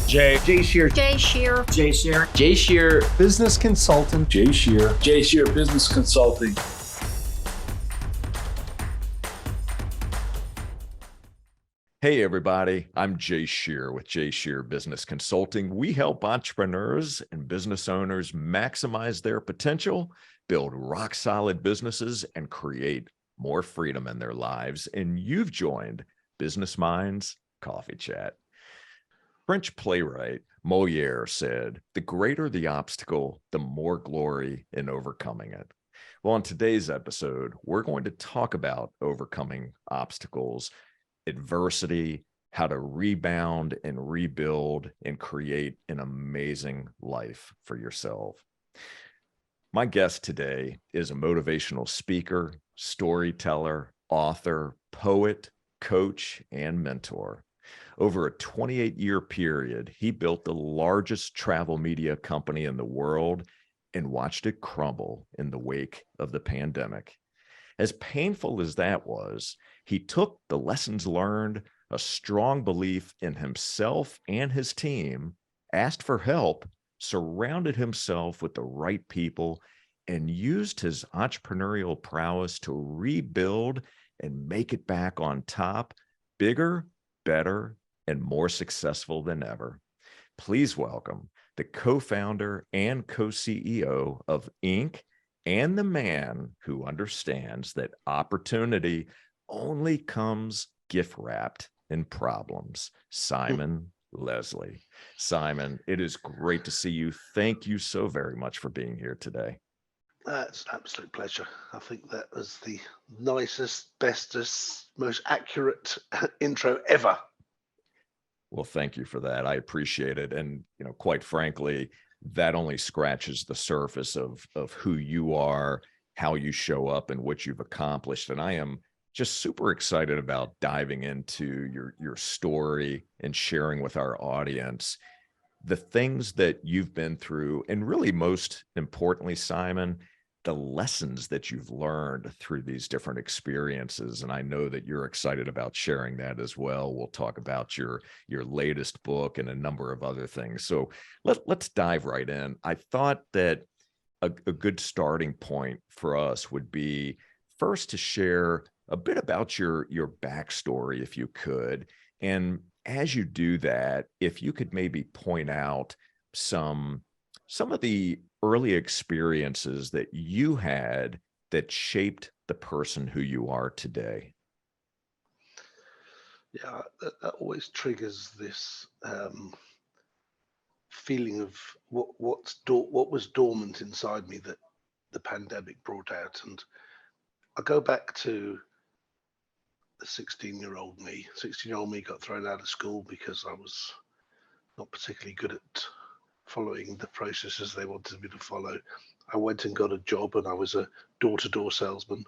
Jay Scherr. Jay Scherr. Jay Scherr. Jay Scherr, business consultant. Jay Scherr. Jay Scherr Business Consulting. Hey everybody, I'm Jay Scherr with Jay Scherr Business Consulting. We help entrepreneurs and business owners maximize their potential, build rock solid businesses, and create more freedom in their lives. And you've joined Business Minds Coffee Chat. French playwright Molière said, "The greater the obstacle, the more glory in overcoming it." Well, in today's episode, we're going to talk about overcoming obstacles, adversity, how to rebound and rebuild and create an amazing life for yourself. My guest today is a motivational speaker, storyteller, author, poet, coach, and mentor. Over a 28-year period, he built the largest travel media company in the world and watched it crumble in the wake of the pandemic. As painful as that was, he took the lessons learned, a strong belief in himself and his team, asked for help, surrounded himself with the right people, and used his entrepreneurial prowess to rebuild and make it back on top, bigger, better, and more successful than ever. Please welcome the co-founder and co-CEO of Inc. and the man who understands that opportunity only comes gift wrapped in problems, Simon Leslie. Simon, it is great to see you. Thank you so very much for being here today. It's an absolute pleasure. I think that was the nicest, bestest, most accurate intro ever. Well, thank you for that. I appreciate it. And, quite frankly, that only scratches the surface of who you are, how you show up, and what you've accomplished. And I am just super excited about diving into your story and sharing with our audience the things that you've been through, and really most importantly, Simon, the lessons that you've learned through these different experiences. And I know that you're excited about sharing that as well. We'll talk about your latest book and a number of other things. So let's dive right in. I thought that a good starting point for us would be first to share a bit about your backstory, if you could. And as you do that, if you could maybe point out some of the early experiences that you had that shaped the person who you are today. Yeah, that always triggers this feeling of what was dormant inside me that the pandemic brought out. And I go back to the 16-year-old me. 16-year-old me got thrown out of school because I was not particularly good at following the processes they wanted me to follow. I went and got a job, and I was a door-to-door salesman,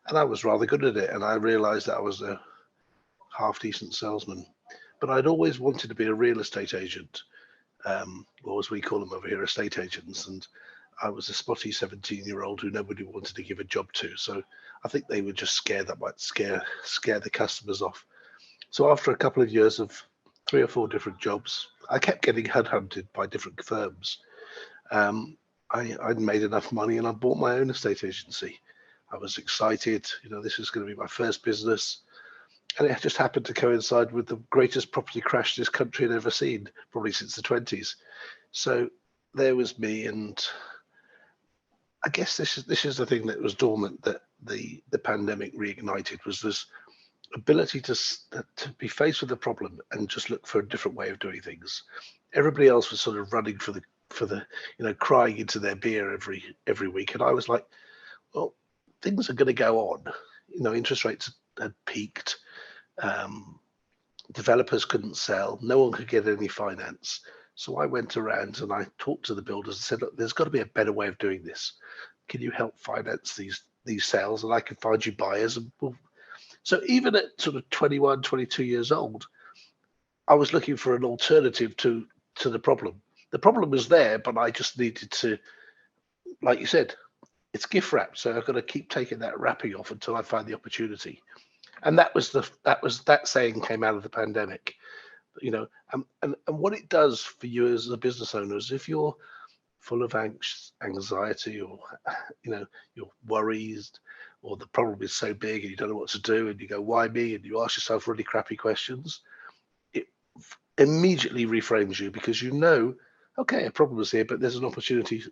and I was rather good at it. And I realized that I was a half-decent salesman, but I'd always wanted to be a real estate agent, or as we call them over here, estate agents. And I was a spotty 17-year-old who nobody wanted to give a job to. So I think they were just scared that might scare the customers off. So after a couple of years of 3 or 4 different jobs, I kept getting headhunted by different firms. I'd made enough money and I bought my own estate agency. I was excited, this is going to be my first business. And it just happened to coincide with the greatest property crash this country had ever seen, probably since the 20s. So there was me, and I guess this is the thing that was dormant that the pandemic reignited, was this ability to be faced with the problem and just look for a different way of doing things. Everybody else was sort of running for the crying into their beer every week, and I was like, well, things are going to go on. Interest rates had peaked. Developers couldn't sell. No one could get any finance. So I went around and I talked to the builders and said, look, there's got to be a better way of doing this. Can you help finance these sales? And I can find you buyers. And so even at sort of 21, 22 years old, I was looking for an alternative to the problem. The problem was there, but I just needed to, like you said, it's gift wrap. So I've got to keep taking that wrapping off until I find the opportunity. And that saying came out of the pandemic. And what it does for you as a business owner is if you're full of anxiety, or you're worried, or the problem is so big and you don't know what to do, and you go, why me? And you ask yourself really crappy questions, it immediately reframes you, because okay, a problem is here, but there's an opportunity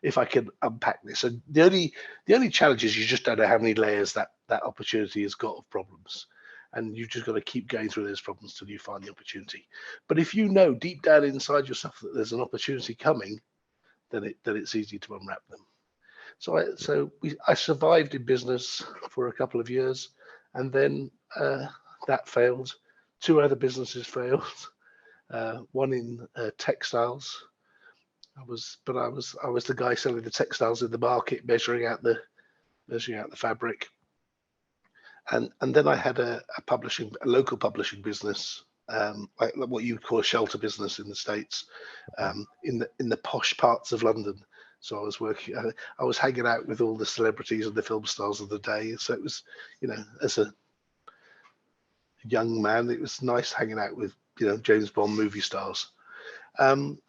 if I can unpack this. And the only challenge is you just don't know how many layers that opportunity has got of problems. And you've just got to keep going through those problems till you find the opportunity. But if you know deep down inside yourself that there's an opportunity coming, then it's easy to unwrap them. So I survived in business for a couple of years, and then that failed. Two other businesses failed. One in textiles. I was the guy selling the textiles in the market, measuring out the fabric. And then I had a local publishing business, like what you call a shelter business in the States, in the posh parts of London. So I was hanging out with all the celebrities and the film stars of the day. So it was, as a young man, it was nice hanging out with, James Bond movie stars. And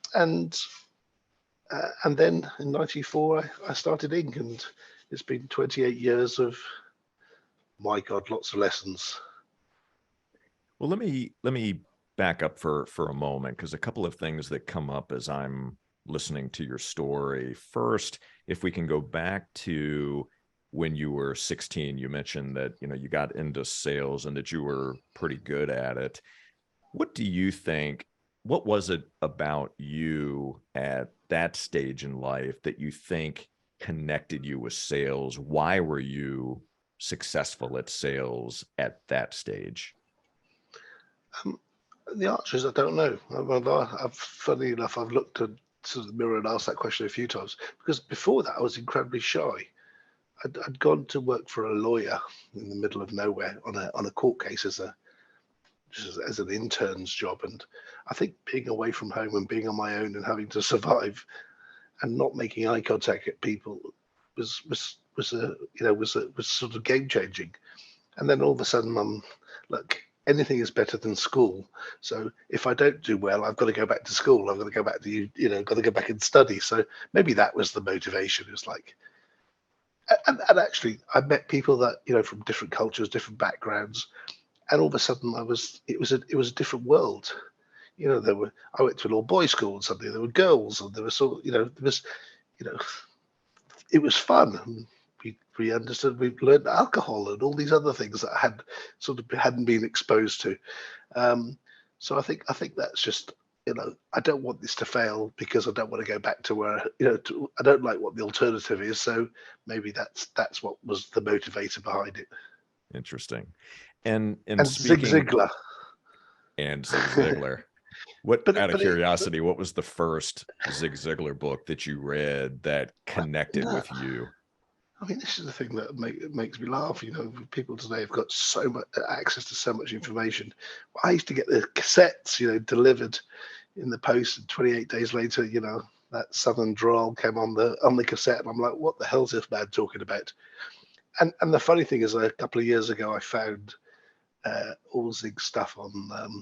then in '94, I started Inc. And it's been 28 years of, my God, lots of lessons. Well, let me back up for a moment, because a couple of things that come up as I'm listening to your story. First, if we can go back to when you were 16, you mentioned that, you got into sales and that you were pretty good at it. What do you think, what was it about you at that stage in life that you think connected you with sales? Why were you successful at sales at that stage? The answer is I don't know. Funny enough, I've looked at the mirror and asked that question a few times, because before that I was incredibly shy. I'd gone to work for a lawyer in the middle of nowhere on a court case as an intern's job, and I think being away from home and being on my own and having to survive and not making eye contact at people was sort of game changing. And then all of a sudden, look, anything is better than school. So if I don't do well, I've got to go back to school. I've got to go back to got to go back and study. So maybe that was the motivation. It was like, and actually, I met people that from different cultures, different backgrounds, and all of a sudden, it was a different world. I went to an all boys school, and suddenly there were girls, and there was it was fun. We understood, we learned alcohol and all these other things that hadn't been exposed to. So I think that's just, I don't want this to fail, because I don't want to go back to where, I don't like what the alternative is. So maybe that's what was the motivator behind it. Interesting. And Zig speaking Ziglar. and Zig Ziglar. Out of curiosity, what was the first Zig Ziglar book that you read that connected with you? I mean, this is the thing that makes me laugh. People today have got so much access to so much information. I used to get the cassettes, delivered in the post, and 28 days later, that Southern drawl came on the cassette, and I'm like, what the hell's this man talking about? And the funny thing is, a couple of years ago, I found all Zig's stuff on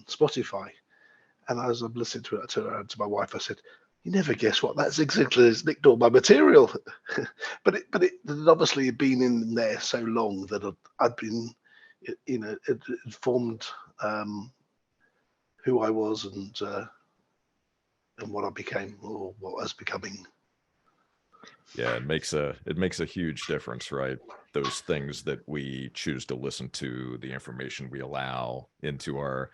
Spotify, and as I'm listening to it, to my wife, I said, you never guess what that Zig Ziglar has nicked all my material. but it obviously had been in there so long that I'd been, it formed who I was and what I became, or what I was becoming. Yeah, it makes a huge difference, right? Those things that we choose to listen to, the information we allow into our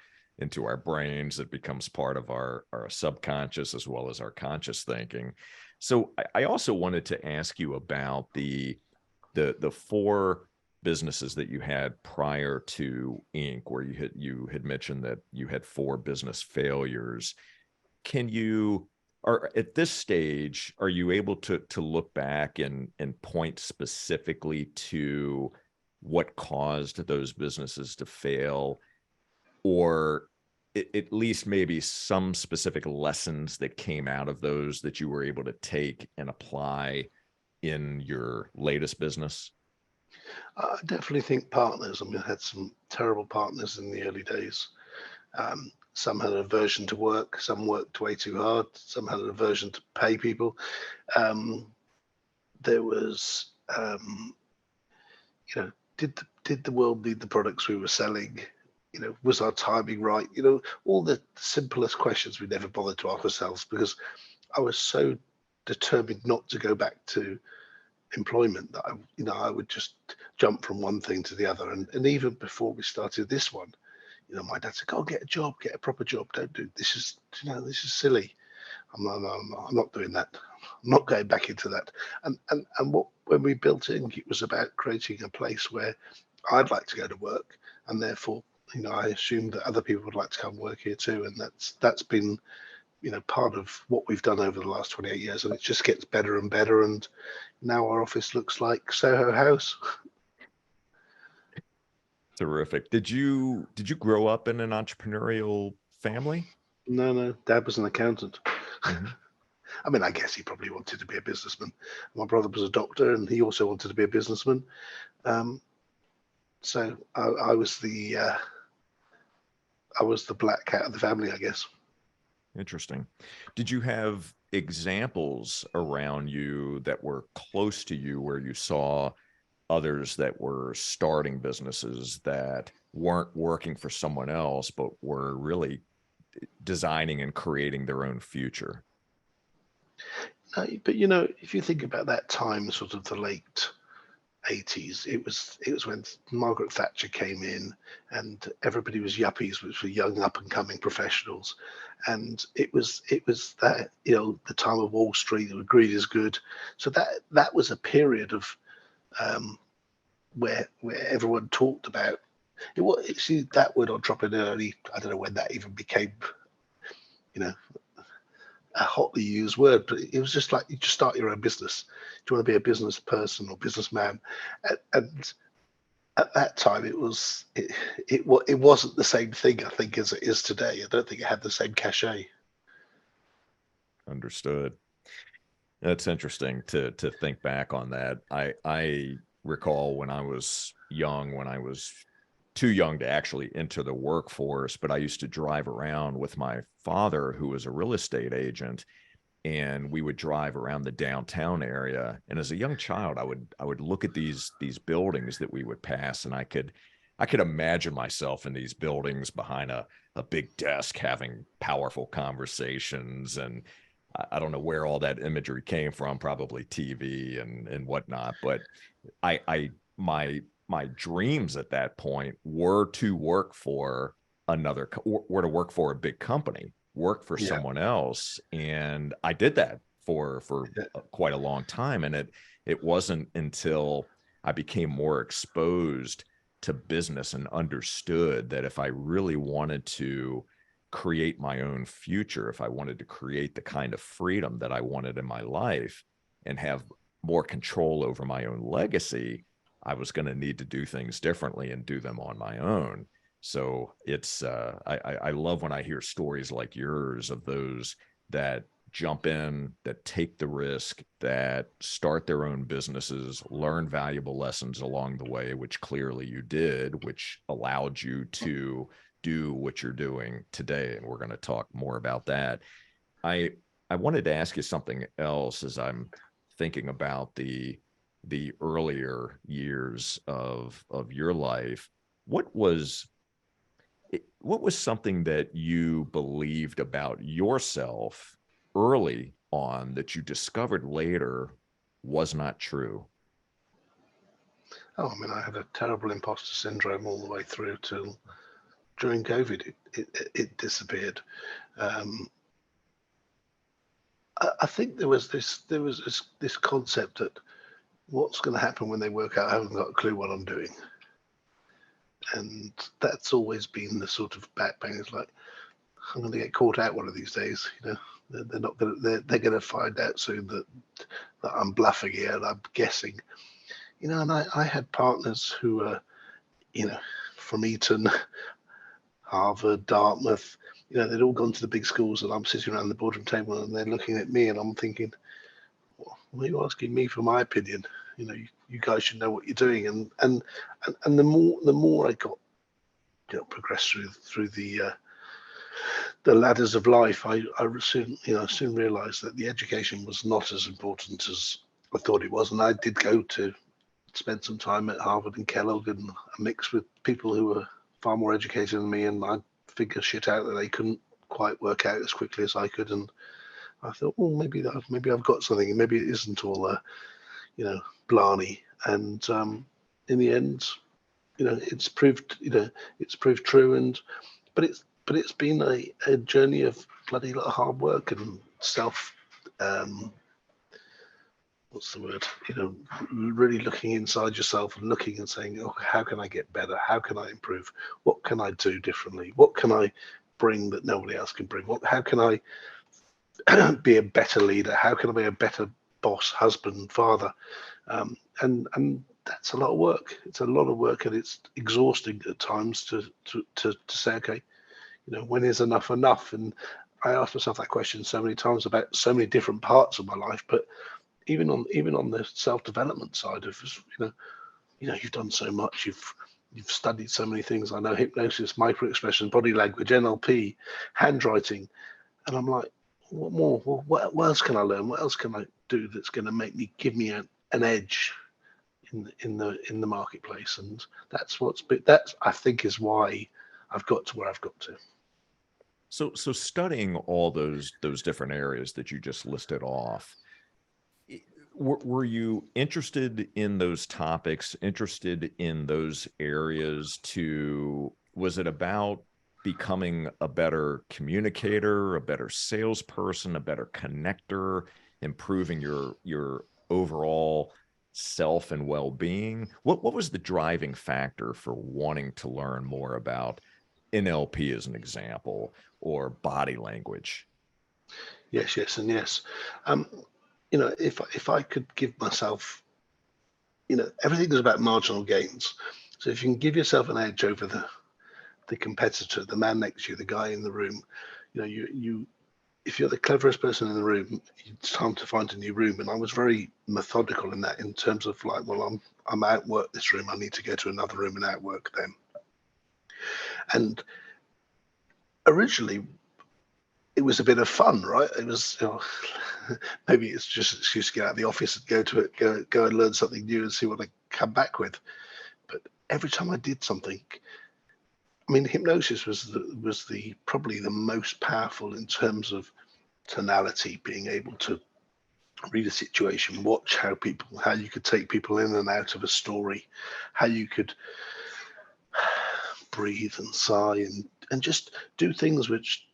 brains, it becomes part of our subconscious as well as our conscious thinking. So I also wanted to ask you about the 4 businesses that you had prior to Inc., where you had mentioned that you had 4 business failures. Or at this stage, are you able to look back and point specifically to what caused those businesses to fail, or at least maybe some specific lessons that came out of those that you were able to take and apply in your latest business? I definitely think partners. I mean, I had some terrible partners in the early days. some had an aversion to work, some worked way too hard, some had an aversion to pay people. There was, did the world need the products we were selling? Was our timing right? All the simplest questions we never bothered to ask ourselves, because I was so determined not to go back to employment that I would just jump from one thing to the other. And even before we started this one, my dad said, "Go get a job, get a proper job. Don't do this. This is silly." I'm not doing that. I'm not going back into that. And when we built Inc, it was about creating a place where I'd like to go to work, and therefore, I assumed that other people would like to come work here too. And that's been, part of what we've done over the last 28 years, and it just gets better and better. And now our office looks like Soho House. Terrific. Did you grow up in an entrepreneurial family? No, Dad was an accountant. Mm-hmm. I mean, I guess he probably wanted to be a businessman. My brother was a doctor, and he also wanted to be a businessman. So I was the black cat of the family, I guess. Interesting. Did you have examples around you that were close to you where you saw others that were starting businesses that weren't working for someone else, but were really designing and creating their own future? But if you think about that time, sort of the late 80s, it was when Margaret Thatcher came in, and everybody was yuppies, which were young up and coming professionals. And it was that, the time of Wall Street, where greed is good. So that was a period of where everyone talked about it. See, that word entrepreneurially, I don't know when that even became, a hotly used word, but it was just like, you just start your own business. Do you want to be a business person or businessman? And at that time, it wasn't the same thing, I think, as it is today. I don't think it had the same cachet. Understood. That's interesting to think back on that. I recall when I was young, when I was too young to actually enter the workforce, but I used to drive around with my father, who was a real estate agent, and we would drive around the downtown area. And as a young child, I would look at these buildings that we would pass, and I could imagine myself in these buildings behind a big desk having powerful conversations. And I don't know where all that imagery came from, probably TV and whatnot, but my dreams at that point were to work for were to work for a big company, work for someone else. And I did that for quite a long time. And it wasn't until I became more exposed to business and understood that if I really wanted to create my own future, if I wanted to create the kind of freedom that I wanted in my life and have more control over my own legacy, I was going to need to do things differently and do them on my own. So it's I love when I hear stories like yours of those that jump in, that take the risk, that start their own businesses, learn valuable lessons along the way, which clearly you did, which allowed you to do what you're doing today. And we're going to talk more about that. I wanted to ask you something else as I'm thinking about the earlier years of your life. What was something that you believed about yourself early on that you discovered later was not true? Oh, I mean, I had a terrible imposter syndrome all the way through till during COVID. It disappeared. I think there was this concept that what's going to happen when they work out I haven't got a clue what I'm doing. And that's always been the sort of backbang. It's like, I'm going to get caught out one of these days. They're not going to, they're going to find out soon that I'm bluffing here and I'm guessing. And I had partners who were, from Eton, Harvard, Dartmouth. They'd all gone to the big schools, and I'm sitting around the boardroom table, and they're looking at me, and I'm thinking, why are you asking me for my opinion? You guys should know what you're doing. And the more I got, progressed through the the ladders of life, I soon realized that the education was not as important as I thought it was. And I did go to spend some time at Harvard and Kellogg and mix with people who were far more educated than me, and I figured shit out that they couldn't quite work out as quickly as I could. And I thought, well, maybe I've got something, and maybe it isn't all blarney. And in the end, it's proved true. And but it's been a journey of bloody lot of hard work and self what's the word, really looking inside yourself and looking and saying, oh, how can I get better? How can I improve? What can I do differently? What can I bring that nobody else can bring? How can I be a better leader? How can I be a better boss, husband, father? And that's a lot of work. It's a lot of work, and it's exhausting at times to say, okay, when is enough enough? And I asked myself that question so many times about so many different parts of my life. But even on the self-development side of, you've done so much. You've studied so many things. I know hypnosis, microexpression, body language, NLP, handwriting, and I'm like, what more? Well, what else can I learn? What else can I do that's going to give me an edge in the marketplace? And that's I think is why I've got to where I've got to. So studying all those different areas that you just listed off, were you interested in those topics, interested in those areas was it about becoming a better communicator, a better salesperson, a better connector, improving your overall self and well-being? What was the driving factor for wanting to learn more about NLP as an example, or body language? Yes, and yes. If I could give myself, everything is about marginal gains. So if you can give yourself an edge over the competitor, the man next to you, the guy in the room, if you're the cleverest person in the room, it's time to find a new room. And I was very methodical in that, in terms of like, well, I'm outworked this room, I need to go to another room and outwork them. And originally, it was a bit of fun, right? It was, maybe it's just an excuse to get out of the office and go and learn something new and see what I come back with. But every time I did something, I mean, hypnosis was probably the most powerful in terms of tonality, being able to read a situation, watch how you could take people in and out of a story, how you could breathe and sigh and just do things which,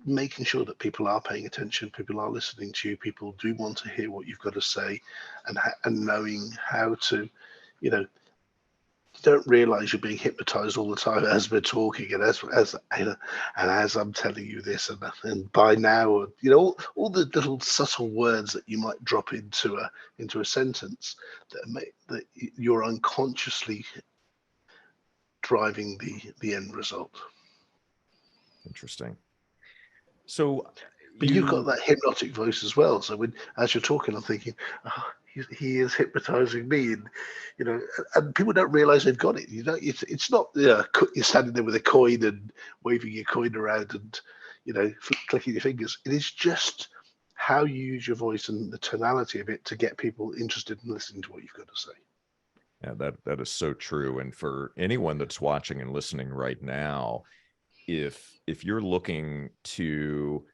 making sure that people are paying attention, people are listening to you, people do want to hear what you've got to say, and knowing how to, you don't realize you're being hypnotized all the time as we're talking, and as I'm telling you this, and by now, all the little subtle words that you might drop into a sentence that you're unconsciously driving the end result. Interesting. So, but you've got that hypnotic voice as well. So as you're talking, I'm thinking, oh, he is hypnotizing me, and people don't realize they've got it. It's not you're standing there with a coin and waving your coin around and clicking your fingers. It is just how you use your voice and the tonality of it to get people interested in listening to what you've got to say. Yeah, that is so true. And for anyone that's watching and listening right now, if you're looking to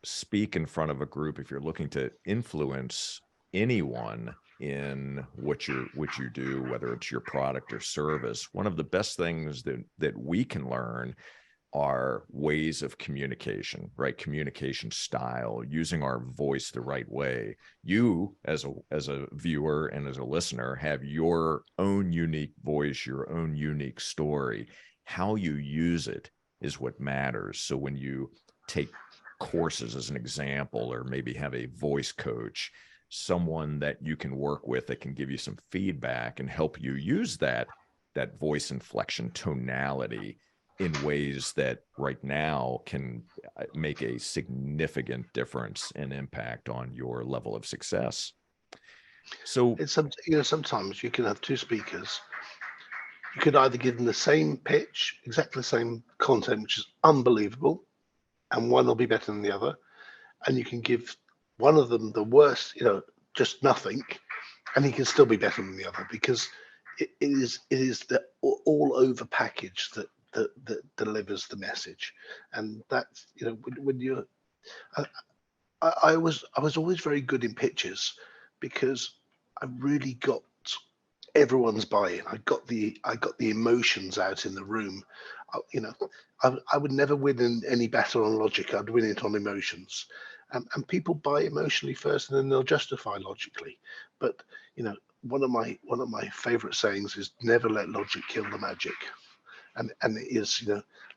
speak in front of a group, if you're looking to influence anyone in what you do, whether it's your product or service, one of the best things that we can learn are ways of communication, right? Communication style, using our voice the right way. You, as a viewer and as a listener, have your own unique voice, your own unique story. How you use it is what matters. So when you take courses as an example, or maybe have a voice coach, someone that you can work with that can give you some feedback and help you use that voice inflection tonality in ways that right now can make a significant difference and impact on your level of success. So it's sometimes you can have two speakers. You could either give them the same pitch, exactly the same content, which is unbelievable, and one will be better than the other. And you can give one of them the worst, just nothing, and he can still be better than the other, because it is the all over package that delivers the message. And that's, when you're, I was always very good in pitches, because I really got everyone's buy-in. I got the emotions out in the room. I would never win in any battle on logic. I'd win it on emotions, and people buy emotionally first, and then they'll justify logically. But one of my favorite sayings is, never let logic kill the magic. And it is,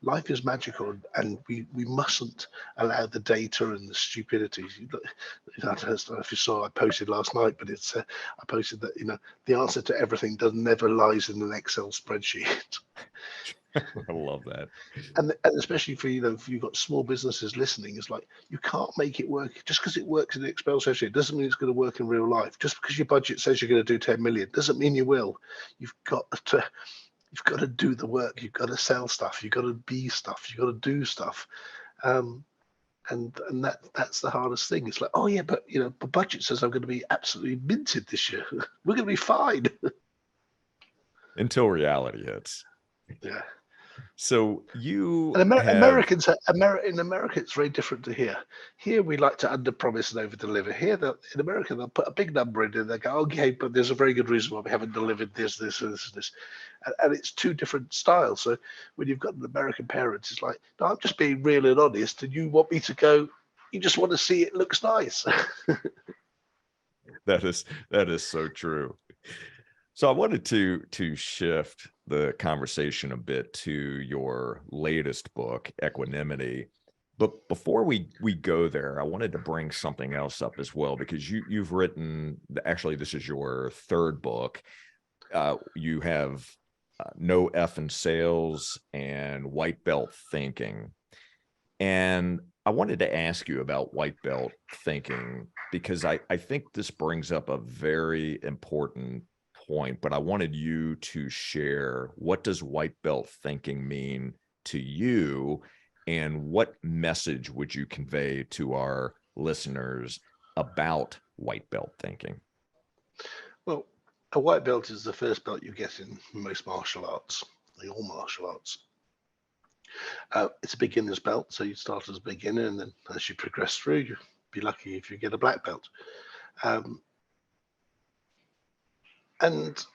life is magical, and we mustn't allow the data and the stupidity. I don't know if you saw, I posted last night, but I posted that the answer to everything never lies in an Excel spreadsheet. I love that. And especially for if you've got small businesses listening, it's like, you can't make it work just because it works in the Excel spreadsheet. Doesn't mean it's going to work in real life. Just because your budget says you're going to do 10 million doesn't mean you will. You've got to do the work. You've got to sell stuff. You've got to be stuff. You've got to do stuff. And that's the hardest thing. It's like, oh yeah, but the budget says I'm going to be absolutely minted this year. We're going to be fine. Until reality hits. Yeah. So in America, it's very different to here. Here we like to underpromise and overdeliver. Here, in America, they'll put a big number in and they go, okay, but there's a very good reason why we haven't delivered this, and this. And it's two different styles. So when you've got an American parent, it's like, no, I'm just being real and honest, and you want me to go, you just want to see it looks nice. That is so true. So I wanted to shift the conversation a bit to your latest book, Equanimity. But before we go there, I wanted to bring something else up as well, because you've written, actually, this is your third book. You have No F in Sales and White Belt Thinking. And I wanted to ask you about white belt thinking, because I think this brings up a very important point, but I wanted you to share, what does white belt thinking mean to you, and what message would you convey to our listeners about white belt thinking? Well, a white belt is the first belt you get in most martial arts, all martial arts. It's a beginner's belt, so you start as a beginner, and then as you progress through, you'll be lucky if you get a black belt. And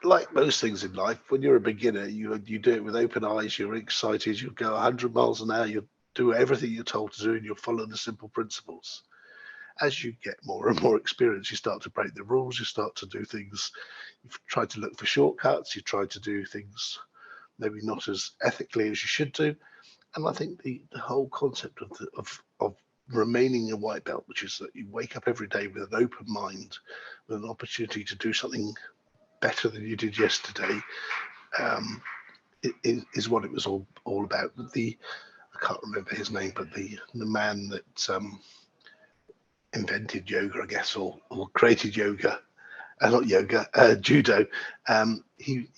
like most things in life, when you're a beginner, you do it with open eyes. You're excited. You'll go 100 miles an hour. You'll do everything you're told to do, and you'll follow the simple principles. As you get more and more experience, you start to break the rules. You start to do things. You've tried to look for shortcuts. You try to do things maybe not as ethically as you should do. And I think the whole concept of remaining a white belt, which is that you wake up every day with an open mind, with an opportunity to do something better than you did yesterday, is what it was all about. I can't remember his name, but the man that invented yoga, I guess, or created yoga, not yoga, judo. He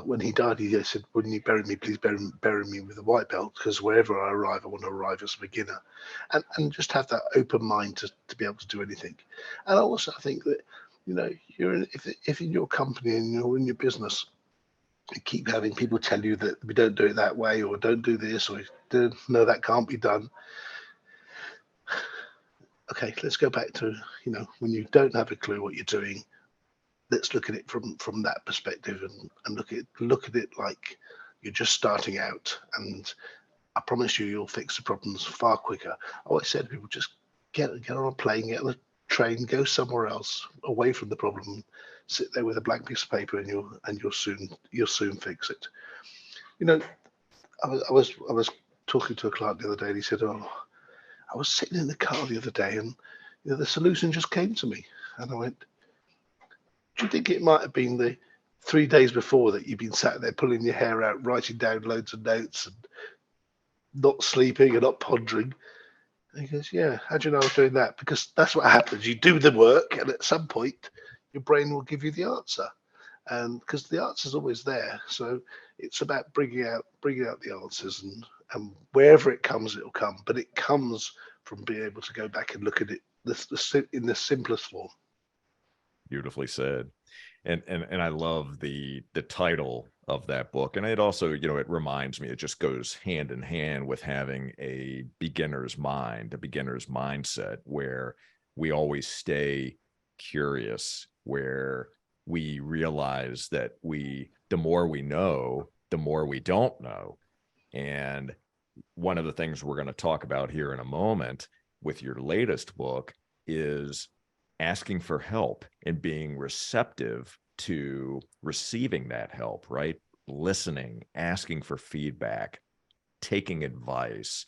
when he died, he said, "When you bury me, please bury me with a white belt, because wherever I arrive, I want to arrive as a beginner," and just have that open mind to be able to do anything. And also, I think that if in your company and you're in your business, you keep having people tell you that we don't do it that way, or don't do this, or no, that can't be done. Okay, let's go back to when you don't have a clue what you're doing. Let's look at it from that perspective, and look at it like you're just starting out. And I promise you'll fix the problems far quicker. I always say to people, just get on a plane, get on a train, go somewhere else, away from the problem, sit there with a blank piece of paper, and you'll soon fix it. I was talking to a client the other day, and he said, "Oh, I was sitting in the car the other day, and the solution just came to me." And I went, "Do you think it might have been the 3 days before that you've been sat there pulling your hair out, writing down loads of notes, and not sleeping and not pondering?" And he goes, "Yeah, how do you know I was doing that?" Because that's what happens. You do the work, and at some point, your brain will give you the answer. And because the answer's always there. So it's about bringing out the answers and wherever it comes, it'll come. But it comes from being able to go back and look at it in the simplest form. Beautifully said. And I love the title of that book. And it also, it reminds me, it just goes hand in hand with having a beginner's mind, a beginner's mindset, where we always stay curious, where we realize that the more we know, the more we don't know. And one of the things we're going to talk about here in a moment with your latest book is asking for help and being receptive to receiving that help, right? Listening, asking for feedback, taking advice,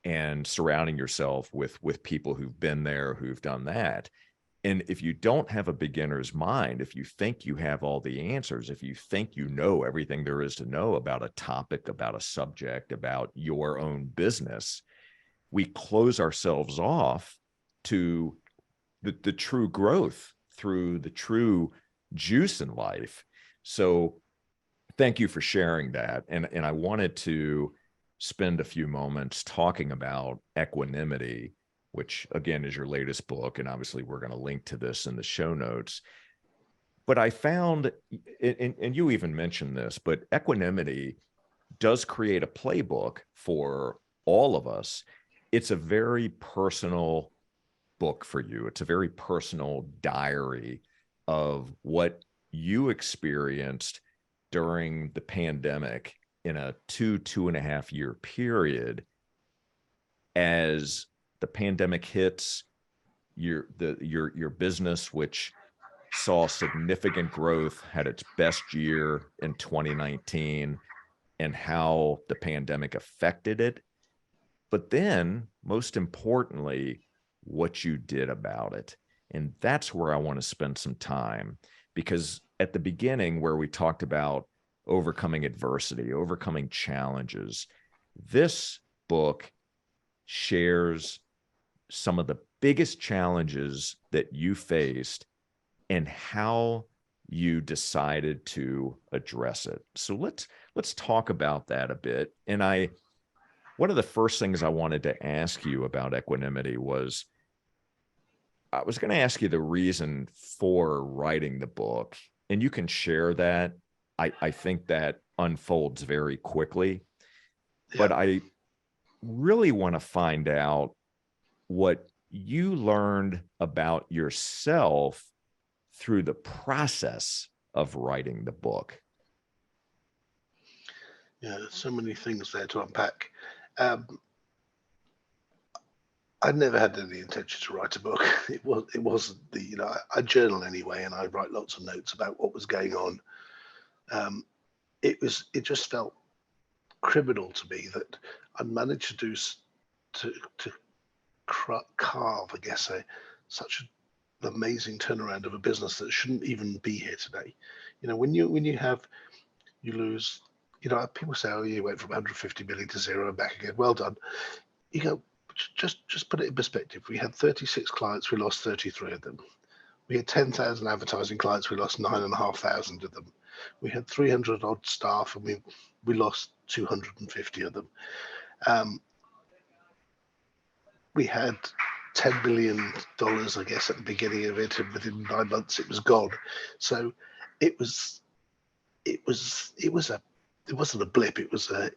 and surrounding yourself with people who've been there, who've done that. And if you don't have a beginner's mind, if you think you have all the answers, if you think you know everything there is to know about a topic, about a subject, about your own business, we close ourselves off to the true growth, through the true juice in life. So thank you for sharing that. And I wanted to spend a few moments talking about Equanimity, which again is your latest book. And obviously we're going to link to this in the show notes. But I found, and you even mentioned this, but Equanimity does create a playbook for all of us. It's a very personal book for you. It's a very personal diary of what you experienced during the pandemic in a 2.5 year period. As the pandemic hits, your business, which saw significant growth, had its best year in 2019, and how the pandemic affected it. But then, most importantly, what you did about it. And that's where I want to spend some time, because at the beginning, where we talked about overcoming adversity, overcoming challenges, this book shares some of the biggest challenges that you faced and how you decided to address it. So let's talk about that a bit. And one of the first things I wanted to ask you about Equanimity was, I was going to ask you the reason for writing the book, and you can share that. I think that unfolds very quickly, but I really want to find out what you learned about yourself through the process of writing the book. Yeah, there's so many things there to unpack. I never had any intention to write a book. It wasn't I journal anyway, and I write lots of notes about what was going on. It just felt criminal to me that I managed to carve, I guess, such an amazing turnaround of a business that shouldn't even be here today. When you lose, people say, oh, you went from 150 million to zero and back again. Well done. You go, just put it in perspective. We had 36 clients, we lost 33 of them. We had 10,000 advertising clients, we lost 9,500 of them. We had 300 odd staff, and we lost 250 of them. We had $10 million, I guess, at the beginning of it, and within 9 months it was gone. So it wasn't a blip. It was a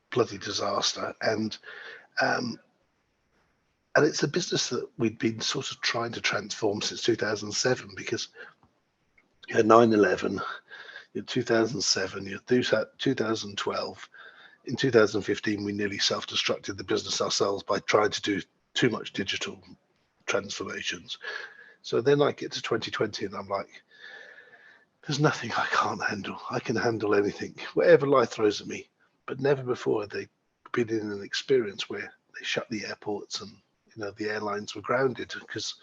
bloody disaster. And it's a business that we'd been sort of trying to transform since 2007, because you had 9/11, you had 2007, you had 2012. In 2015, we nearly self-destructed the business ourselves by trying to do too much digital transformations. So then I get to 2020 and I'm like, there's nothing I can't handle. I can handle anything, whatever life throws at me. But never before had they been in an experience where they shut the airports and the airlines were grounded, because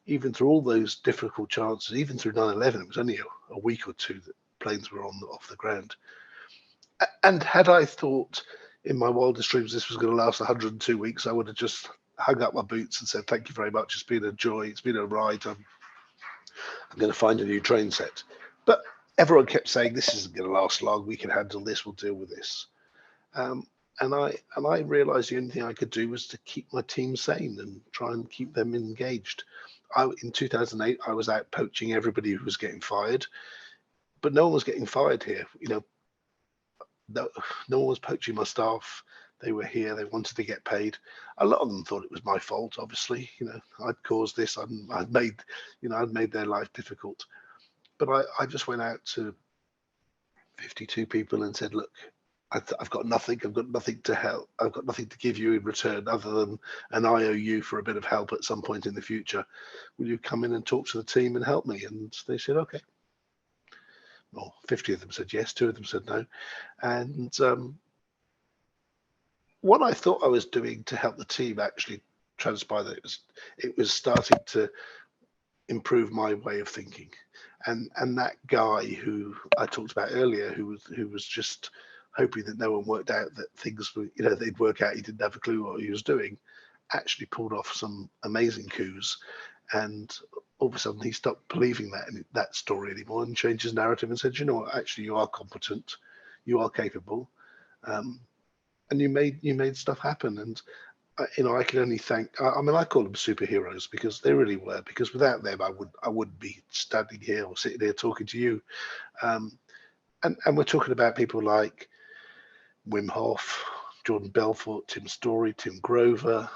even through all those difficult chances, even through 9/11, it was only a week or two that planes were off the ground. And had I thought in my wildest dreams this was going to last 102 weeks, I would have just hung up my boots and said, thank you very much. It's been a joy. It's been a ride. I'm going to find a new train set. But everyone kept saying, this isn't going to last long. We can handle this. We'll deal with this. I realized the only thing I could do was to keep my team sane and try and keep them engaged. In 2008, I was out poaching everybody who was getting fired, but no one was getting fired here. No one was poaching my staff. They were here. They wanted to get paid. A lot of them thought it was my fault. Obviously, I'd caused this. I'd made their life difficult. But I just went out to 52 people and said, look, I've got nothing. I've got nothing to help. I've got nothing to give you in return other than an IOU for a bit of help at some point in the future. Will you come in and talk to the team and help me? And they said, okay. Well, 50 of them said yes. 2 of them said no. And what I thought I was doing to help the team actually transpired that it was starting to improve my way of thinking. And that guy who I talked about earlier, who was just hoping that no one worked out that things were, they'd work out, he didn't have a clue what he was doing, actually pulled off some amazing coups. And all of a sudden he stopped believing that story anymore and changed his narrative and said, you know what, actually you are competent, you are capable, and you made stuff happen. And I can only thank. I call them superheroes because they really were. Because without them, I wouldn't be standing here or sitting here talking to you. And we're talking about people like Wim Hof, Jordan Belfort, Tim Story, Tim Grover,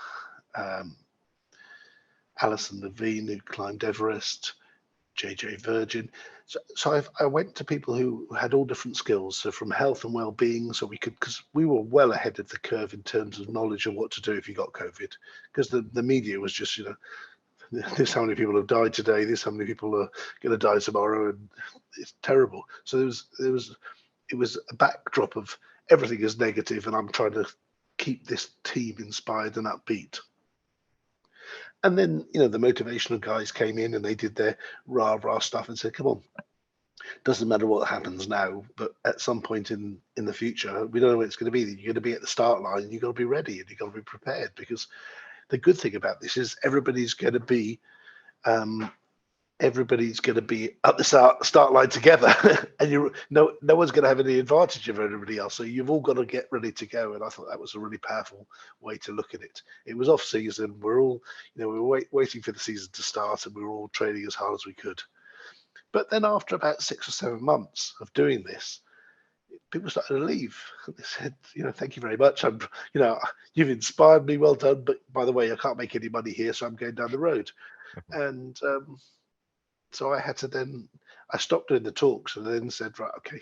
Alison Levine, who climbed Everest, JJ Virgin. So I went to people who had all different skills. So from health and well-being, so because we were well ahead of the curve in terms of knowledge of what to do if you got COVID, because the media was just, this how many people have died today, this how many people are going to die tomorrow, and it's terrible. So it was a backdrop of everything is negative, and I'm trying to keep this team inspired and upbeat. And then, the motivational guys came in and they did their rah stuff and said, come on, doesn't matter what happens now, but at some point in the future, we don't know what it's going to be. You're going to be at the start line and you've got to be ready and you've got to be prepared, because the good thing about this is everybody's going to be at the start line together, and no one's going to have any advantage of everybody else. So you've all got to get ready to go. And I thought that was a really powerful way to look at it. It was off season. We're all, we were waiting for the season to start, and we were all training as hard as we could. But then after about 6 or 7 months of doing this, people started to leave. They said, thank you very much. You've inspired me. Well done. But by the way, I can't make any money here, so I'm going down the road. And so I stopped doing the talks and then said, right, okay,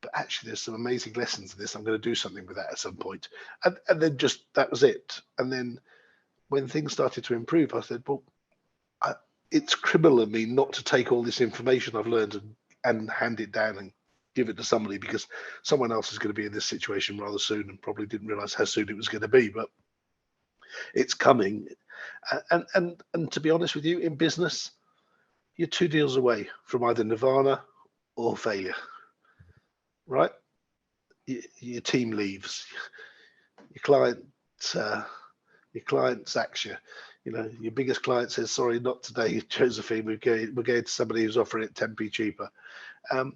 but actually there's some amazing lessons in this. I'm going to do something with that at some point. And then that was it. And then when things started to improve, I said, well, it's criminal of me not to take all this information I've learned and hand it down and give it to somebody, because someone else is going to be in this situation rather soon and probably didn't realize how soon it was going to be, but it's coming. And to be honest with you, in business, you're 2 deals away from either nirvana or failure, right? Your team leaves, your client sacks you. Your biggest client says, sorry, not today, Josephine, we're going to somebody who's offering it 10p cheaper. And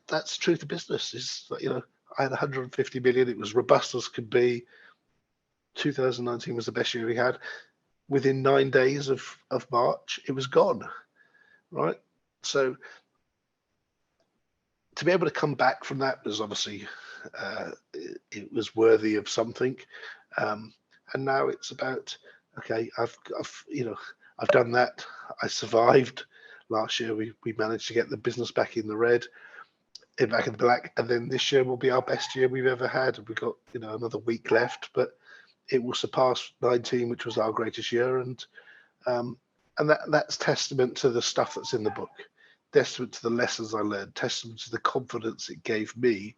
that's true to business. Is I had 150 million. It was robust as could be. 2019 was the best year we had. Within 9 days of March, it was gone, right? So to be able to come back from that was obviously, it was worthy of something. And now it's about, okay, I've done that. I survived. Last year, we managed to get the business back in the red, back in the black. And then this year will be our best year we've ever had. We've got, another week left, but it will surpass 19, which was our greatest year. And that's testament to the stuff that's in the book, testament to the lessons I learned, testament to the confidence it gave me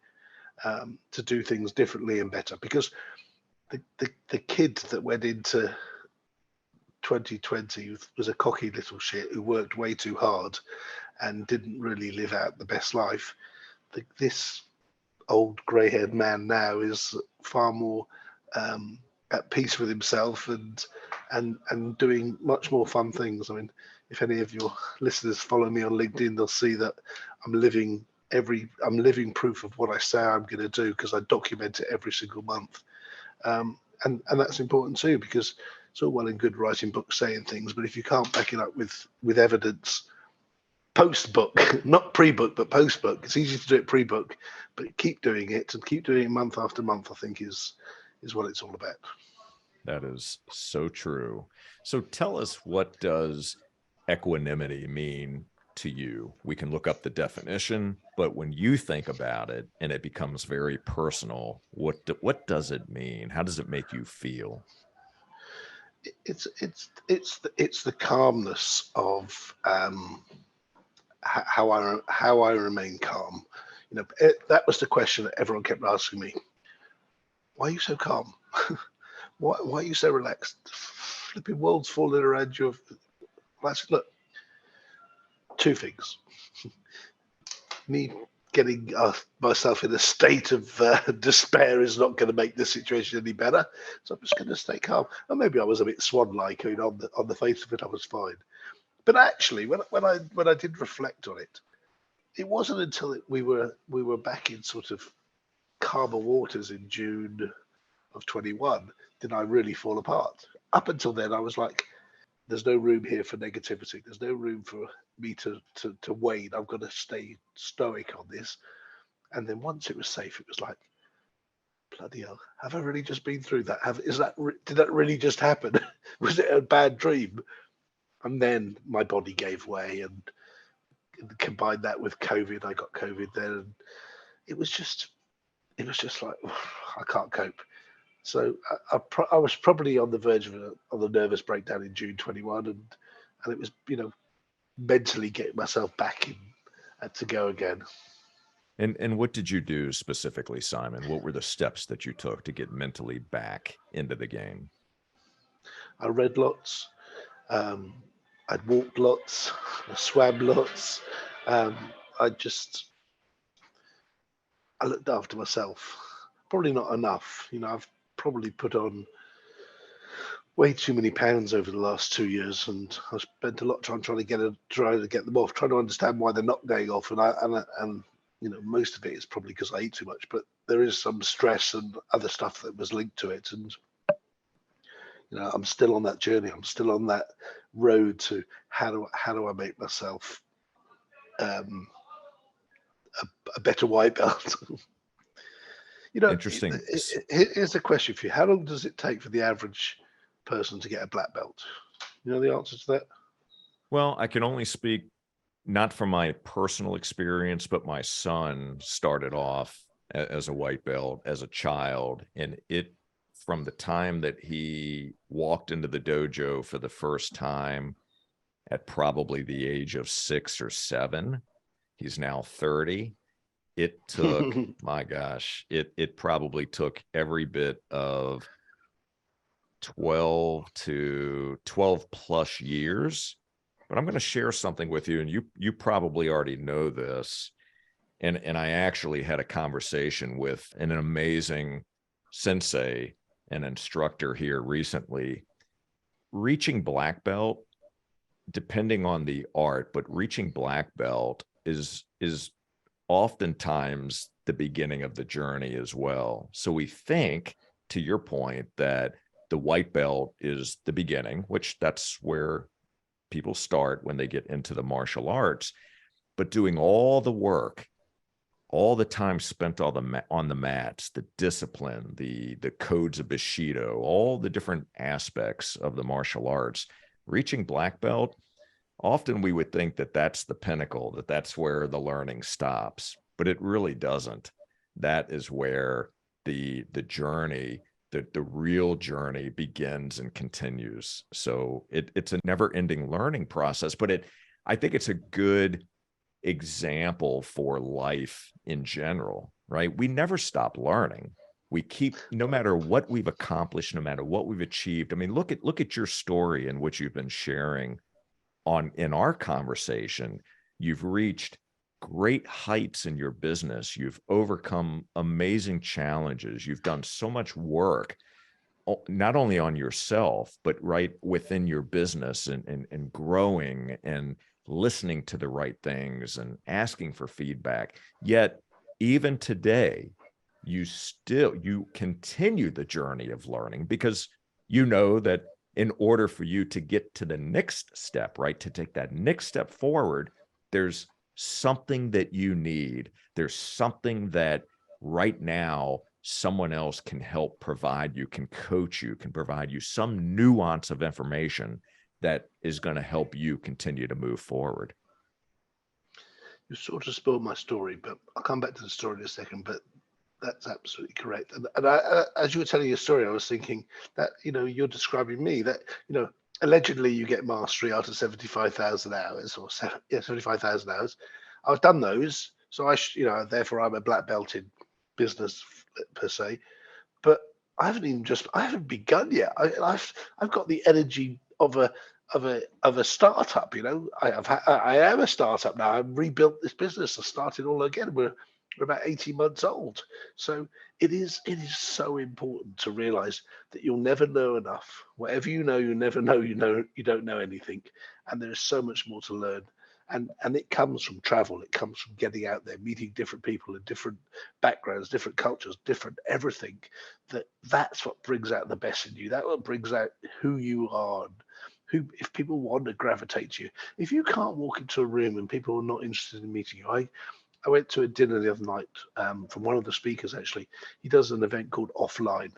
to do things differently and better. Because the kid that went into 2020 was a cocky little shit who worked way too hard and didn't really live out the best life. This old grey-haired man now is far more at peace with himself and doing much more fun things. I mean, if any of your listeners follow me on LinkedIn, they'll see that I'm living I'm living proof of what I say I'm going to do, because I document it every single month. And that's important too, because it's all well and good writing books, saying things, but if you can't back it up with evidence post book, not pre-book, but post book, it's easy to do it pre-book, but keep doing it, and keep doing it month after month, I think is what it's all about. That is so true. So tell us, what does equanimity mean to you? We can look up the definition, but when you think about it and it becomes very personal, what does it mean? How does it make you feel? It's the calmness of how I remain calm. That was the question that everyone kept asking me. Why are you so calm? Why are you so relaxed? Flipping world's falling around you. I said, look, two things. Me getting myself in a state of despair is not going to make the situation any better. So I'm just going to stay calm. And maybe I was a bit swan-like. On the face of it, I was fine. But actually, when I did reflect on it, it wasn't until we were back in sort of calmer waters in June of 21 did I really fall apart. Up until then, I was like, there's no room here for negativity. There's no room for me to wane. I've got to stay stoic on this. And then once it was safe, it was like, bloody hell, have I really just been through that? Did that really just happen? Was it a bad dream? And then my body gave way, and combined that with COVID, I got COVID then. And it was just like, I can't cope. So I was probably on the verge of a nervous breakdown in June 21, and it was mentally getting myself back in to go again. And what did you do specifically, Simon? What were the steps that you took to get mentally back into the game? I read lots. I'd walked lots. I swam lots. I looked after myself. Probably not enough. I've probably put on way too many pounds over the last 2 years, and I spent a lot of time trying to get them off, trying to understand why they're not going off. And most of it is probably because I eat too much, but there is some stress and other stuff that was linked to it. And I'm still on that journey. I'm still on that road to how do I make myself a better white belt. Interesting. Here's a question for you. How long does it take for the average person to get a black belt? You know the answer to that? Well, I can only speak not from my personal experience, but my son started off as a white belt as a child, and from the time that he walked into the dojo for the first time at probably the age of 6 or 7, he's now 30. It took, my gosh, it probably took every bit of 12 plus years. But I'm going to share something with you, and you probably already know this. And I actually had a conversation with an amazing sensei, an instructor here recently. Reaching black belt, depending on the art, but reaching black belt is oftentimes the beginning of the journey as well. So we think, to your point, that the white belt is the beginning, which that's where people start when they get into the martial arts. But doing all the work, all the time spent on the mats, the discipline, the codes of Bushido, all the different aspects of the martial arts, reaching black belt, often we would think that that's the pinnacle, that's where the learning stops, but it really doesn't. That is where the journey, the real journey begins and continues. So it's a never-ending learning process, but I think it's a good example for life in general, right? We never stop learning. We keep, no matter what we've accomplished, no matter what we've achieved. I mean, look at your story in which you've been sharing in our conversation. You've reached great heights in your business. You've overcome amazing challenges. You've done so much work, not only on yourself, but right within your business and growing. And listening to the right things and asking for feedback. Yet even today, you continue the journey of learning, because you know that in order for you to get to the next step, right, to take that next step forward, there's something that you need. There's something that right now someone else can help provide you, can coach you, can provide you some nuance of information that is going to help you continue to move forward. You sort of spoiled my story, but I'll come back to the story in a second. But that's absolutely correct. And as you were telling your story, I was thinking that, you're describing me, that, allegedly you get mastery after 75,000 hours, or 75,000 hours. I've done those. So therefore I'm a black belt in business per se, but I haven't begun yet. I've got the energy of a startup. I am a startup now. I've rebuilt this business. I started all again. We're about 18 months old. So it is so important to realize that you'll never know enough. Whatever you never know, you don't know anything. And there's so much more to learn. And it comes from travel. It comes from getting out there, meeting different people in different backgrounds, different cultures, different everything. That's what brings out the best in you. That's what brings out who you are. If people want to gravitate to you. If you can't walk into a room and people are not interested in meeting you, I went to a dinner the other night from one of the speakers. Actually, he does an event called Offline,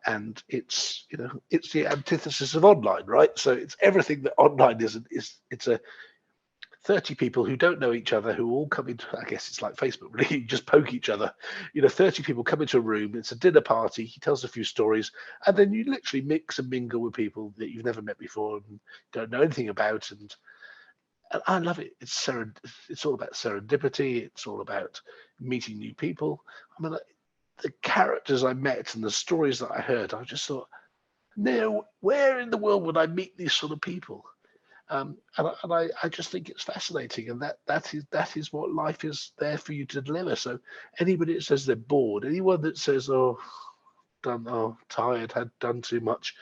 and it's the antithesis of online, right? So it's everything that online isn't. It's a 30 people who don't know each other, who all come into, I guess it's like Facebook, really, you just poke each other. 30 people come into a room, it's a dinner party, he tells a few stories, and then you literally mix and mingle with people that you've never met before and don't know anything about. And I love it. It's all about serendipity. It's all about meeting new people. I mean, the characters I met and the stories that I heard, I just thought, no, where in the world would I meet these sort of people? And I just think it's fascinating, and that is what life is there for you to deliver. So anybody that says they're bored, anyone that says, tired, had done too much,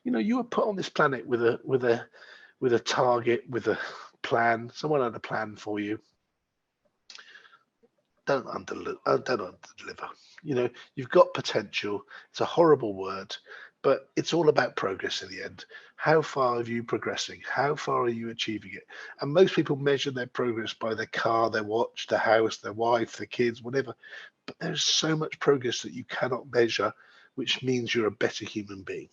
you were put on this planet with a target, with a plan. Someone had a plan for you. Don't under-deliver. You've got potential. It's a horrible word, but it's all about progress in the end. How far are you progressing? How far are you achieving it? And most people measure their progress by their car, their watch, their house, their wife, their kids, whatever. But there's so much progress that you cannot measure, which means you're a better human being.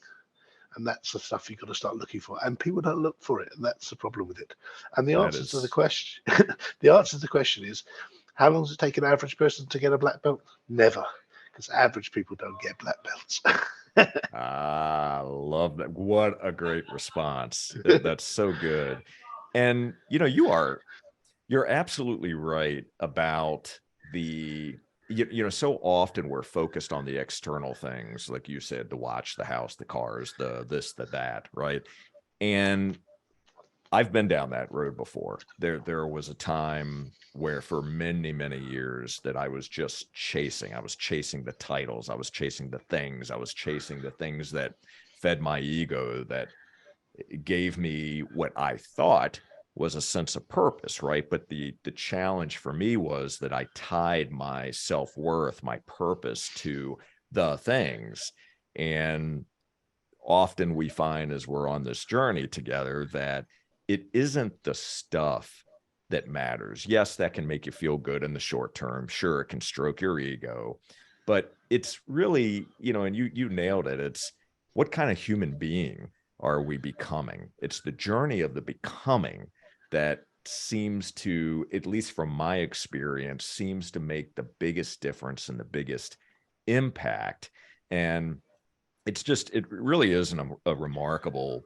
And that's the stuff you've got to start looking for. And people don't look for it, and that's the problem with it. And the answer to the question, is, how long does it take an average person to get a black belt? Never, because average people don't get black belts. I love that. What a great response. That's so good. And you're absolutely right about so often we're focused on the external things, like you said, the watch, the house, the cars, the this, the that, right? And I've been down that road before. There was a time where for many, many years that I was just chasing. I was chasing the titles. I was chasing the things. I was chasing the things that fed my ego, that gave me what I thought was a sense of purpose, right? But the challenge for me was that I tied my self-worth, my purpose to the things. And often we find as we're on this journey together that it isn't the stuff that matters. Yes, that can make you feel good in the short term. Sure, it can stroke your ego, but it's really, and you nailed it. It's what kind of human being are we becoming? It's the journey of the becoming that seems to, at least from my experience, seems to make the biggest difference and the biggest impact. And it really is a remarkable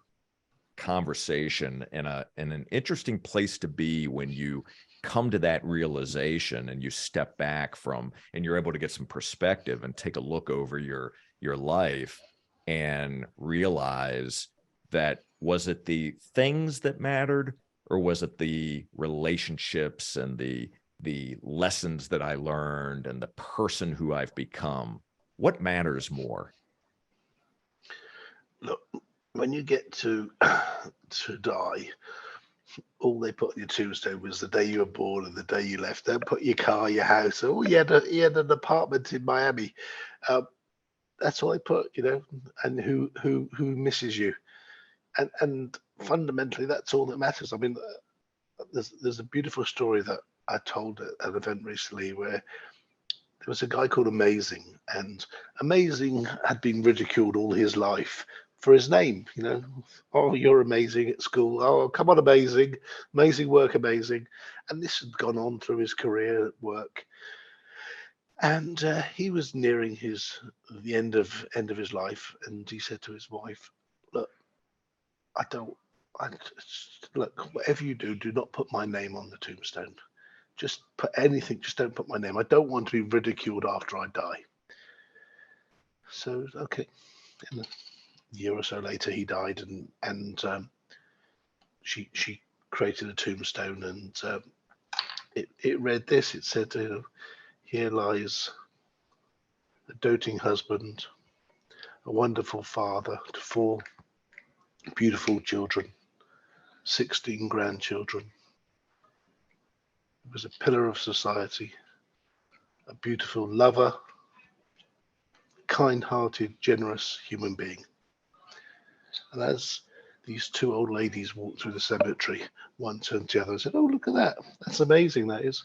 conversation and an interesting place to be when you come to that realization and you step back from, and you're able to get some perspective and take a look over your life and realize that, was it the things that mattered, or was it the relationships and the lessons that I learned and the person who I've become? What matters more? Look, when you get to die, all they put on your tombstone was the day you were born and the day you left. Don't put your car, your house. Oh, he had an apartment in Miami. That's all they put, and who misses you. And fundamentally, that's all that matters. I mean, there's a beautiful story that I told at an event recently where there was a guy called Amazing, and Amazing had been ridiculed all his life for his name. Oh, you're amazing at school. Oh, come on, Amazing, amazing work, Amazing. And this had gone on through his career at work, and he was nearing the end of his life, and he said to his wife, "Look, look, whatever you do, do not put my name on the tombstone. Just put anything, just don't put my name. I don't want to be ridiculed after I die." So, okay. And a year or so later, he died, and she created a tombstone, and it read this. It said, "Here lies a doting husband, a wonderful father to 4 beautiful children, 16 grandchildren. He was a pillar of society, a beautiful lover, kind-hearted, generous human being." And as these 2 old ladies walked through the cemetery, one turned to the other and said, "Oh, look at that. That's amazing, that is."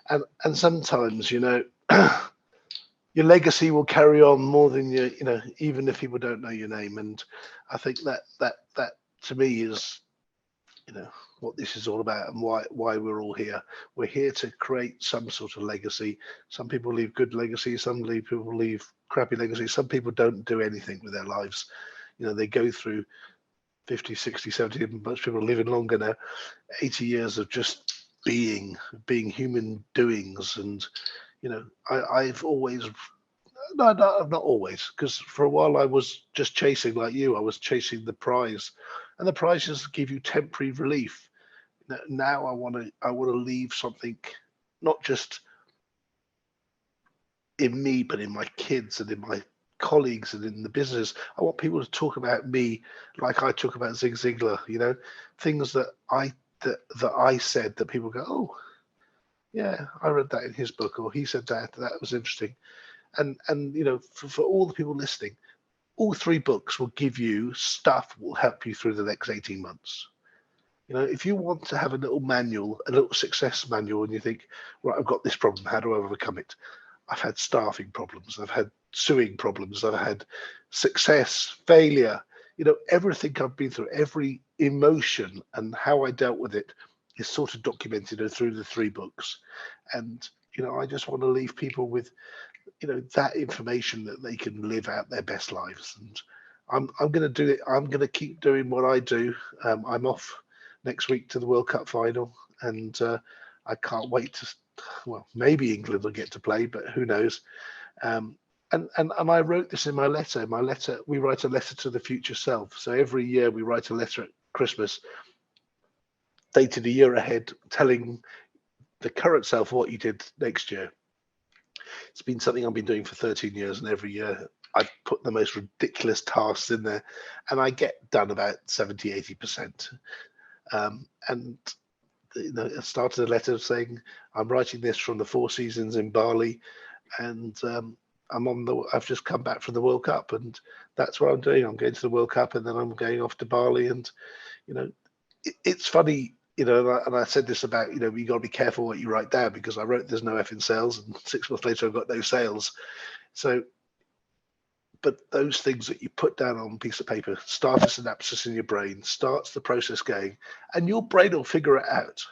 And sometimes, your legacy will carry on more than even if people don't know your name. And I think that to me is, what this is all about, and why we're all here. We're here to create some sort of legacy. Some people leave good legacy, some people leave crappy legacy, some people don't do anything with their lives. They go through 50, 60, 70, and most people are living longer now, 80 years of just being human doings. And I've always, no, not always, because for a while I was just chasing, like you, I was chasing the prize, and the prize just give you temporary relief. Now I want to leave something, not just in me, but in my kids and in my colleagues and in the business. I want people to talk about me like I talk about Zig Ziglar. Things that I said that people go, "Oh, yeah, I read that in his book," or "He said that. That was interesting." And for all the people listening, all 3 books will give you stuff will help you through the next 18 months. If you want to have a little manual, a little success manual, and you think, right, I've got this problem, how do I overcome it? I've had staffing problems, I've had suing problems, I've had success, failure, everything I've been through, every emotion and how I dealt with it is sort of documented through the 3 books. And, I just want to leave people with, that information that they can live out their best lives. And I'm going to do it. I'm going to keep doing what I do. I'm off next week to the World Cup final, and I can't wait to. Well, maybe England will get to play, but who knows? And I wrote this in my letter. We write a letter to the future self. So every year we write a letter at Christmas, dated a year ahead, telling the current self what you did next year. It's been something I've been doing for 13 years, and every year I put the most ridiculous tasks in there, and I get done about 70, 80%. And I started a letter saying, "I'm writing this from the 4 seasons in Bali, and I've just come back from the World Cup, and that's what I'm doing. I'm going to the World Cup, and then I'm going off to Bali." And it's funny. And I said this about, you got to be careful what you write down, because I wrote "there's no F in sales," and 6 months later I've got no sales. So, but those things that you put down on a piece of paper start a synapses in your brain, starts the process going, and your brain will figure it out.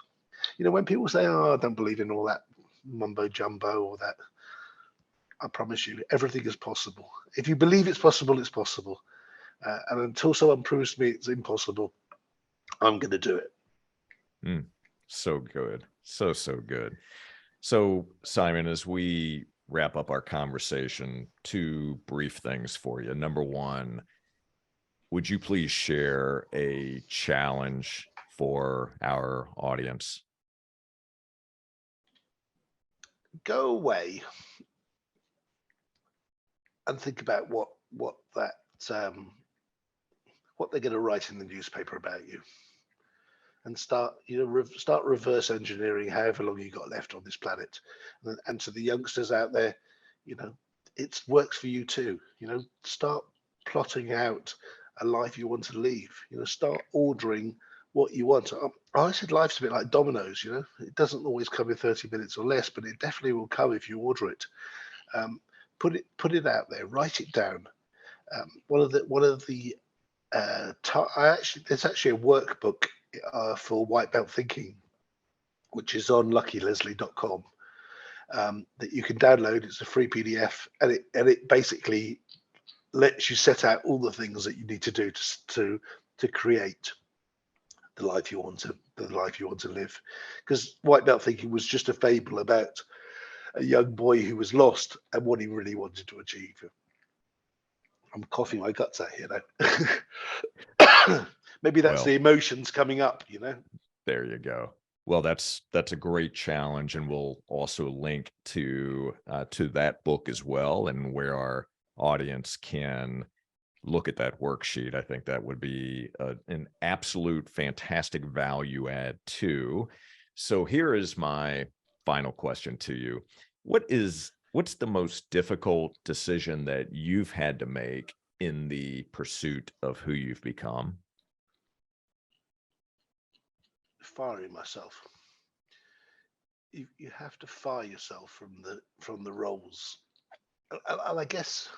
When people say, "Oh, I don't believe in all that mumbo jumbo or that," I promise you, everything is possible. If you believe it's possible, it's possible. And until someone proves to me it's impossible, I'm going to do it. So good. So good. So, Simon, as we wrap up our conversation, 2 brief things for you. Number 1, would you please share a challenge for our audience? Go away and think about what they're going to write in the newspaper about you. and start, start reverse engineering however long you got left on this planet. And to the youngsters out there, it works for you too. Start plotting out a life you want to lead. Start ordering what you want. I said life's a bit like dominoes. It doesn't always come in 30 minutes or less, but it definitely will come if you order it. Put it out there. Write it down. There's actually a workbook for white belt thinking, which is on luckyleslie.com, that you can download. It's a free PDF, and it basically lets you set out all the things that you need to do to create the life you want to live. Because white belt thinking was just a fable about a young boy who was lost and what he really wanted to achieve. I'm coughing my guts out here now. Maybe that's the emotions coming up, There you go. Well, that's a great challenge, and we'll also link to that book as well, and where our audience can look at that worksheet. I think that would be an absolute fantastic value add too. So here is my final question to you. What's the most difficult decision that you've had to make in the pursuit of who you've become? Firing myself. You have to fire yourself from the roles. And I guess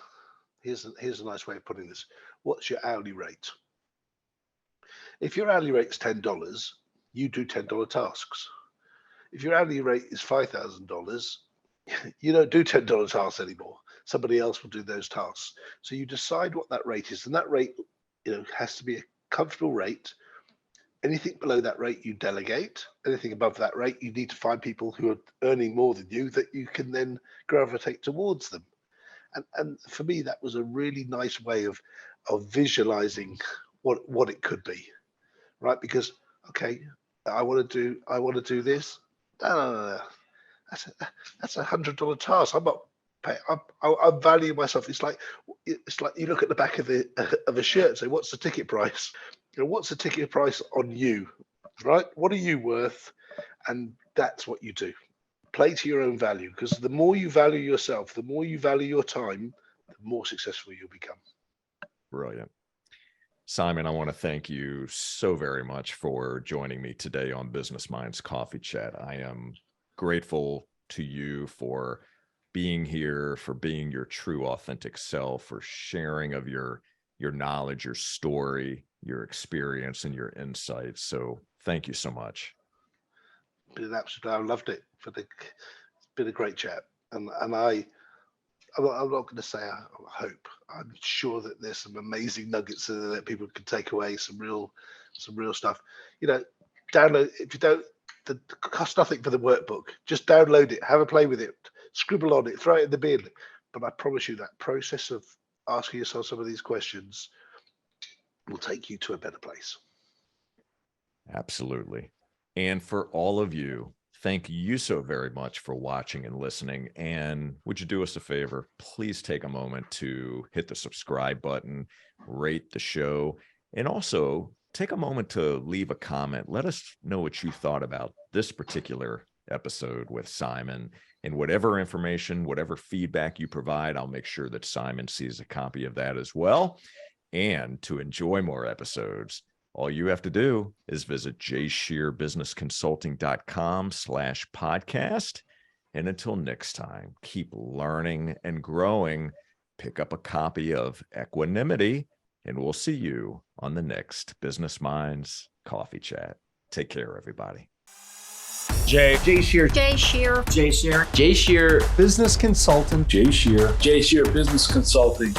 here's a nice way of putting this. What's your hourly rate? If your hourly rate's $10, you do $10 tasks. If your hourly rate is $5,000, you don't do $10 tasks anymore. Somebody else will do those tasks. So you decide what that rate is, and that rate, has to be a comfortable rate. Anything below that rate, you delegate. Anything above that rate, you need to find people who are earning more than you that you can then gravitate towards them. And for me, that was a really nice way of visualizing what it could be, right? Because I want to do this. No. That's $100 task. I'm not paying. I value myself. It's like you look at the back of a shirt and say, what's the ticket price? What's the ticket price on you, right? What are you worth? And that's what you do. Play to your own value, because the more you value yourself, the more you value your time, the more successful you'll become. Brilliant. Simon, I want to thank you so very much for joining me today on Business Minds Coffee Chat. I am grateful to you for being here, for being your true, authentic self, for sharing of your knowledge, your story, your experience, and your insights. So thank you so much. Been an absolute, I loved it. It's been a great chat, and I'm not going to say I hope. I'm sure that there's some amazing nuggets there that people can take away, some real stuff. Download, if you don't. It costs nothing for the workbook. Just download it, have a play with it, scribble on it, throw it in the bin. But I promise you that process of asking yourself some of these questions will take you to a better place. Absolutely. And for all of you, thank you so very much for watching and listening. And would you do us a favor? Please take a moment to hit the subscribe button, rate the show, and also take a moment to leave a comment. Let us know what you thought about this particular episode with Simon, and whatever information, whatever feedback you provide, I'll make sure that Simon sees a copy of that as well. And to enjoy more episodes, all you have to do is visit jscheerbusinessconsulting.com/podcast. And until next time, keep learning and growing. Pick up a copy of Equanimity, and we'll see you on the next Business Minds Coffee Chat. Take care, everybody. Jay Scherr. Jay Scherr. Business Consultant. Jay Scherr Business Consulting.